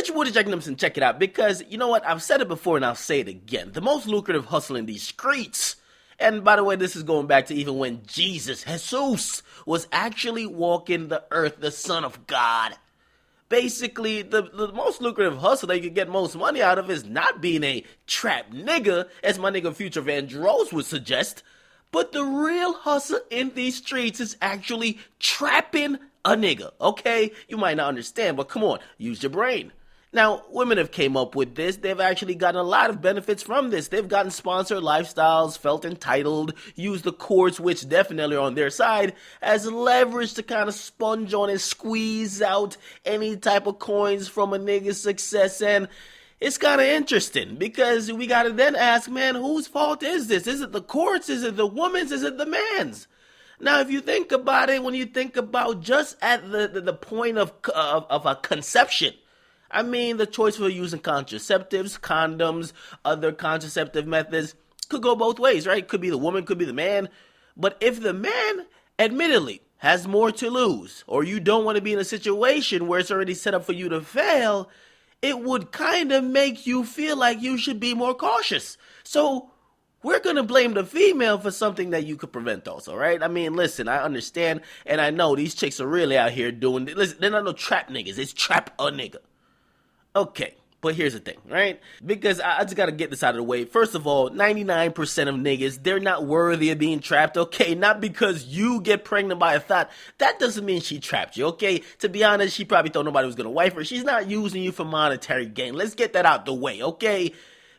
you would check them and check it out, because you know what? I've said it before and I'll say it again. The most lucrative hustle in these streets. And by the way, this is going back to even when Jesus was actually walking the earth, the Son of God. Basically, the most lucrative hustle that you can get most money out of is not being a trap nigga, as my nigga Future Vandross would suggest, but the real hustle in these streets is actually trapping a nigga, okay? You might not understand, but come on, use your brain. Now, women have came up with this. They've actually gotten a lot of benefits from this. They've gotten sponsored lifestyles, felt entitled, used the courts, which definitely are on their side, as leverage to kind of sponge on and squeeze out any type of coins from a nigga's success. And it's kind of interesting, because we got to then ask, man, whose fault is this? Is it the courts? Is it the woman's? Is it the man's? Now, if you think about it, when you think about just at the point of a conception, I mean, the choice for using contraceptives, condoms, other contraceptive methods could go both ways, right? Could be the woman, could be the man. But if the man, admittedly, has more to lose, or you don't want to be in a situation where it's already set up for you to fail, it would kind of make you feel like you should be more cautious. So we're going to blame the female for something that you could prevent also, right? I mean, listen, I understand, and I know these chicks are really out here doing, listen, they're not no trap niggas, it's trap a nigga. Okay, but here's the thing, right? Because I just gotta get this out of the way. First of all, 99% of niggas, they're not worthy of being trapped, okay? Not because you get pregnant by a thought. That doesn't mean she trapped you, okay? To be honest, she probably thought nobody was gonna wife her. She's not using you for monetary gain. Let's get that out the way, okay?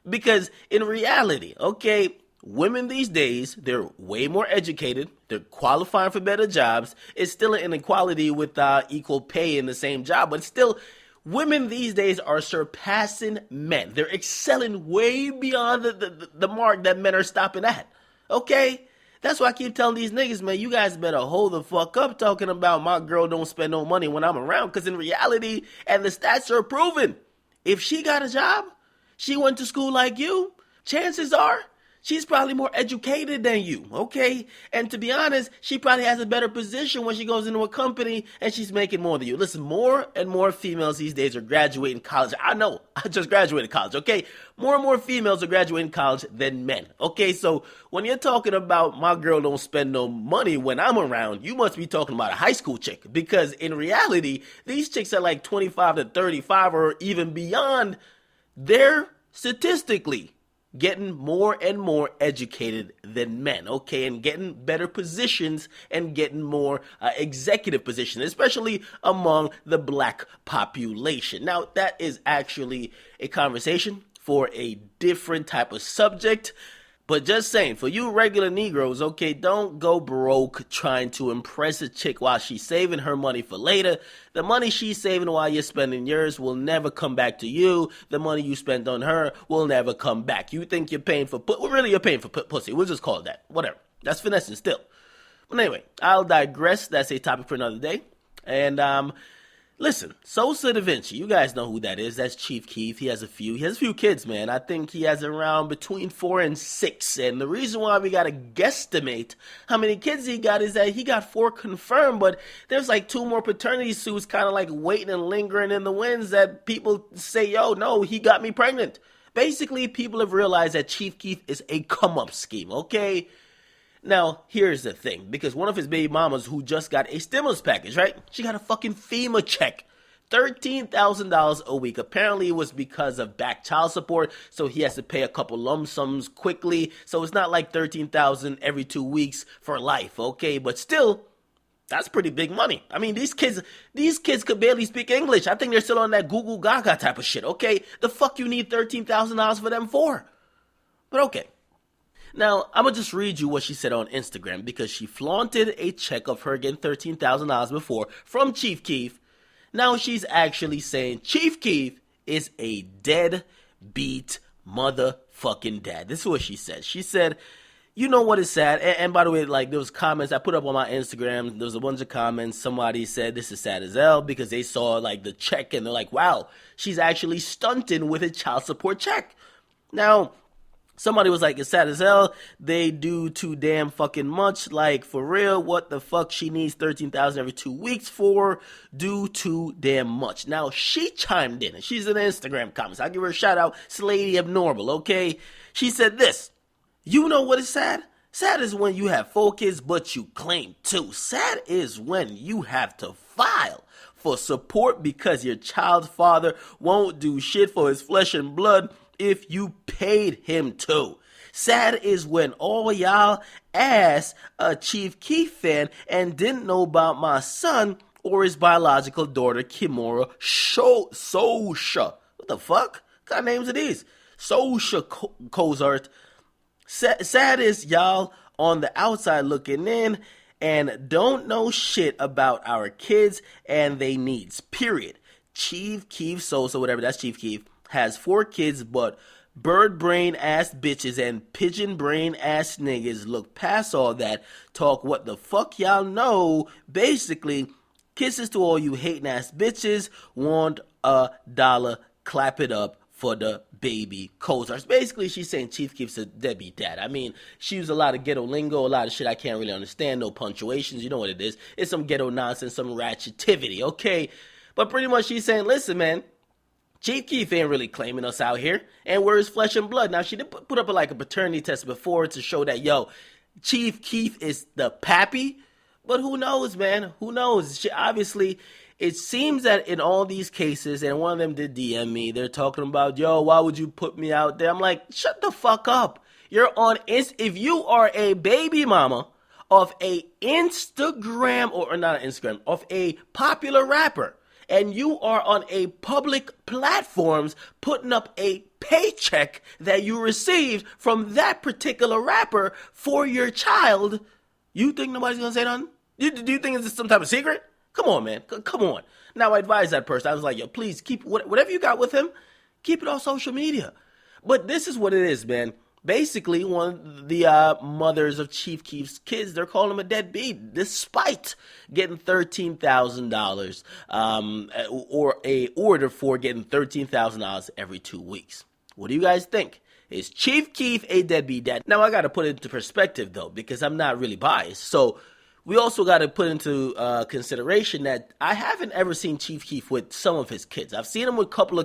Because in reality, okay, women these days, they're way more educated. They're qualifying for better jobs. It's still an inequality with equal pay in the same job, but still, women these days are surpassing men. They're excelling way beyond the mark that men are stopping at. Okay? That's why I keep telling these niggas, man, you guys better hold the fuck up talking about my girl don't spend no money when I'm around. Because in reality, and the stats are proven, if she got a job, she went to school like you, chances are she's probably more educated than you, okay? And to be honest, she probably has a better position when she goes into a company and she's making more than you. Listen, more and more females these days are graduating college. I know, I just graduated college, okay? More and more females are graduating college than men, okay? So when you're talking about my girl don't spend no money when I'm around, you must be talking about a high school chick. Because in reality, these chicks are like 25 to 35 or even beyond. They're statistically getting more and more educated than men, okay, and getting better positions and getting more executive positions, especially among the black population. Now, that is actually a conversation for a different type of subject, but just saying, for you regular Negroes, okay, don't go broke trying to impress a chick while she's saving her money for later. The money she's saving while you're spending yours will never come back to you. The money you spent on her will never come back. You think you're paying for well, really, you're paying for pussy. We'll just call it that. Whatever. That's finessing still. But anyway, I'll digress. That's a topic for another day. And, listen, Sosa Da Vinci, you guys know who that is. That's Chief Keef. He has a few kids, man. I think he has around between 4 and 6. And the reason why we got to guesstimate how many kids he got is that he got 4 confirmed, but there's like 2 more paternity suits kind of like waiting and lingering in the winds that people say, yo, no, he got me pregnant. Basically, people have realized that Chief Keef is a come-up scheme, okay? Now, here's the thing, because one of his baby mamas who just got a stimulus package, right? She got a fucking FEMA check. $13,000 a week. Apparently it was because of back child support, so he has to pay a couple lump sums quickly. So it's not like $13,000 every 2 weeks for life, okay? But still, that's pretty big money. I mean, these kids could barely speak English. I think they're still on that Google Gaga type of shit, okay? The fuck you need $13,000 for them for? But okay. Now, I'm going to just read you what she said on Instagram, because she flaunted a check of her getting $13,000 before from Chief Keef. Now she's actually saying Chief Keef is a deadbeat motherfucking dad. This is what she said. She said, you know what is sad? And by the way, like, there was comments I put up on my Instagram. There was a bunch of comments. Somebody said this is sad as hell because they saw, like, the check and they're like, wow, she's actually stunting with a child support check. Now, Somebody was like, it's sad as hell. They do too damn fucking much. Like, for real, what the fuck she needs 13,000 every 2 weeks for? Do too damn much. Now, she chimed in, and she's in the Instagram comments. I'll give her a shout out. It's Lady Abnormal, okay? She said this. You know what is sad? Sad is when you have 4 kids, but you claim 2. Sad is when you have to file for support because your child's father won't do shit for his flesh and blood if you paid him to. Sad is when all y'all asked a Chief Keef fan and didn't know about my son or his biological daughter, Kimora Sosha. What the fuck? What kind of names are these? Sosha Cozart. Sad is y'all on the outside looking in and don't know shit about our kids and they needs, period. Chief Keef Sosa, whatever, that's Chief Keef, has 4 kids, but bird brain ass bitches and pigeon brain ass niggas look past all that, talk what the fuck y'all know. Basically, kisses to all you hating ass bitches, want $1, clap it up for the baby Cozars. Basically, she's saying Chief Keef's a deadbeat dad. I mean, she used a lot of ghetto lingo, a lot of shit I can't really understand, no punctuations, you know what it is. It's some ghetto nonsense, some ratchetivity, okay? But pretty much she's saying, listen, man, Chief Keef ain't really claiming us out here, and we're his flesh and blood. Now, she did put up like a paternity test before to show that, yo, Chief Keef is the pappy, but who knows, man? Who knows? She, obviously, it seems that in all these cases, and one of them did DM me, they're talking about, yo, why would you put me out there? I'm like, shut the fuck up. You're on, if you are a baby mama of a Instagram, or not an Instagram, of a popular rapper, and you are on a public platforms putting up a paycheck that you received from that particular rapper for your child, you think nobody's gonna say nothing? Do you think it's some type of secret? Come on, man. Come on. Now, I advise that person. I was like, yo, please keep whatever you got with him, keep it on social media. But this is what it is, man. Basically, one of the mothers of Chief Keef's kids, they're calling him a deadbeat, despite getting $13,000 or a order for getting $13,000 every 2 weeks. What do you guys think? Is Chief Keef a deadbeat dad? Now, I got to put it into perspective, though, because I'm not really biased. So we also got to put into consideration that I haven't ever seen Chief Keef with some of his kids. I've seen him with a couple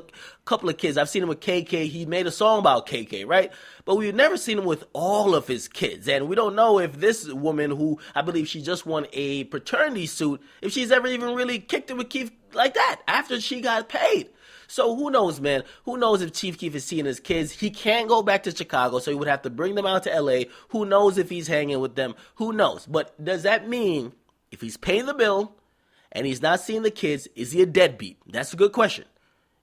of kids. I've seen him with KK. He made a song about KK, right? But we've never seen him with all of his kids. And we don't know if this woman, who I believe she just won a paternity suit, if she's ever even really kicked it with Keef like that after she got paid. So who knows, man? Who knows if Chief Keef is seeing his kids? He can't go back to Chicago, so he would have to bring them out to LA. Who knows if he's hanging with them? Who knows? But does that mean if he's paying the bill and he's not seeing the kids, is he a deadbeat? That's a good question.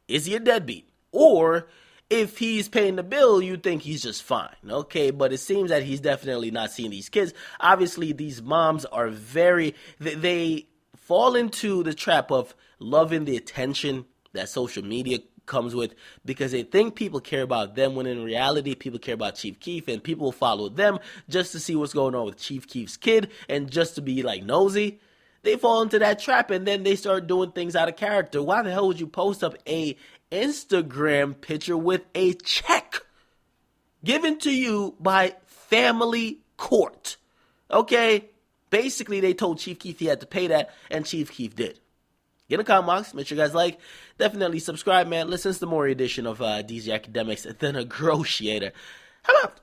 Is he a deadbeat? Or if he's paying the bill, you think he's just fine. Okay, but it seems that he's definitely not seeing these kids. Obviously, these moms are they fall into the trap of loving the attention that social media comes with because they think people care about them when in reality people care about Chief Keef and people will follow them just to see what's going on with Chief Keef's kid and just to be like nosy. They fall into that trap and then they start doing things out of character. Why the hell would you post up a Instagram picture with a check given to you by family court? Okay, basically they told Chief Keef he had to pay that and Chief Keef did. Get in the comment box. Make sure you guys like. Definitely subscribe, man. Listen to the more edition of DJ Akademiks, the Negotiator. How about